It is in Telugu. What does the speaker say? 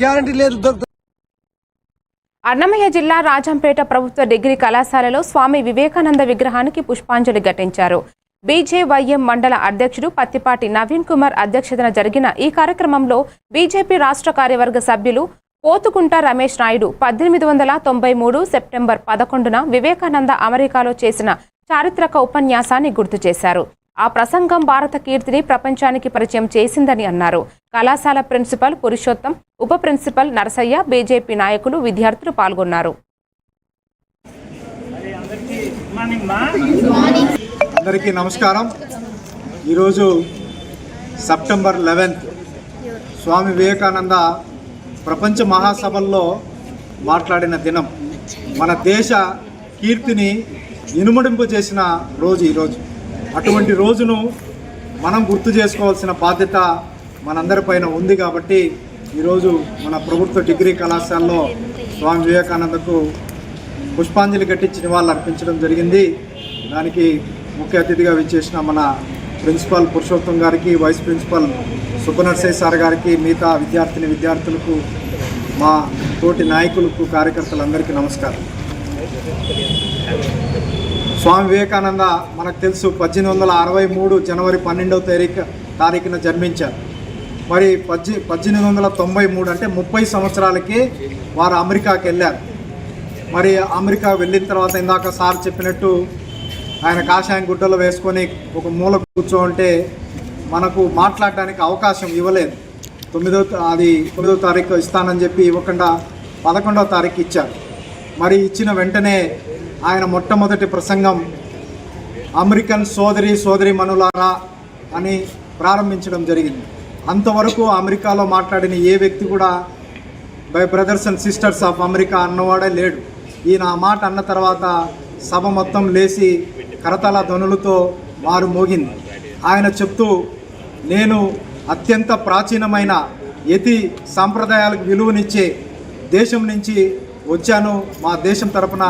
గ్యారంటీ లేదు. అన్నమయ్య జిల్లా రాజంపేట ప్రభుత్వ డిగ్రీ కళాశాలలో స్వామి వివేకానంద విగ్రహానికి పుష్పాంజలి ఘటించారు. బీజేవైఎం మండల అధ్యక్షుడు పత్తిపాటి నవీన్ కుమార్ అధ్యక్షతన జరిగిన ఈ కార్యక్రమంలో బీజేపీ రాష్ట్ర కార్యవర్గ సభ్యులు పోతుకుంట రమేష్ నాయుడు 1893 సెప్టెంబర్ 11న వివేకానంద అమెరికాలో చేసిన చారిత్రక ఉపన్యాసాన్ని గుర్తు చేశారు. ఆ ప్రసంగం భారత కీర్తిని ప్రపంచానికి పరిచయం చేసిందని అన్నారు. కళాశాల ప్రిన్సిపల్ పురుషోత్తం, ఉప ప్రిన్సిపల్ నరసయ్య, బీజేపీ నాయకులు, విద్యార్థులు పాల్గొన్నారు. అందరికీ నమస్కారం. ఈరోజు సెప్టెంబర్ 11 స్వామి వివేకానంద ప్రపంచ మహాసభల్లో మాట్లాడిన దినం. మన దేశ కీర్తిని ఇనుమడింపు చేసిన రోజు ఈరోజు. అటువంటి రోజును మనం గుర్తు చేసుకోవాల్సిన బాధ్యత మనందరిపైన ఉంది. కాబట్టి ఈరోజు మన ప్రభుత్వ డిగ్రీ కళాశాలలో స్వామి వివేకానందకు పుష్పాంజలి ఘటించి నివాళులు అర్పించడం జరిగింది. దానికి ముఖ్య అతిథిగా విచ్చేసిన మన ప్రిన్సిపల్ పురుషోత్తం గారికి, వైస్ ప్రిన్సిపల్ సుబ్బనర్సయ్య సార్ గారికి, మిగతా విద్యార్థులకు, మా తోటి నాయకులకు, కార్యకర్తలందరికీ నమస్కారం. స్వామి వివేకానంద మనకు తెలుసు 1863 జనవరి 12వ తారీఖున జన్మించారు. మరి 1893 అంటే 30 సంవత్సరాలకి వారు అమెరికాకి వెళ్ళారు. మరి అమెరికా వెళ్ళిన తర్వాత ఇందాక సార్ చెప్పినట్టు ఆయన కాషాయం గుడ్డలు వేసుకొని ఒక మూల కూర్చోంటే మనకు మాట్లాడడానికి అవకాశం ఇవ్వలేదు. 9వ తారీఖు ఇస్తానని చెప్పి ఇవ్వకుండా 11వ తారీఖు ఇచ్చారు. మరి ఇచ్చిన వెంటనే ఆయన మొట్టమొదటి ప్రసంగం అమెరికన్ సోదరి మనులారా అని ప్రారంభించడం జరిగింది. అంతవరకు అమెరికాలో మాట్లాడిన ఏ వ్యక్తి కూడా by brothers and sisters of America అన్నవాడే లేడు. ఈయన ఆ మాట అన్న తర్వాత సభ మొత్తం లేచి కరతాళ ధ్వనులతో మారు మోగింది. ఆయన చెప్తూ, నేను అత్యంత ప్రాచీనమైన యతి సాంప్రదాయాలకు విలువనిచ్చే దేశం నుంచి వచ్చాను. మా దేశం తరపున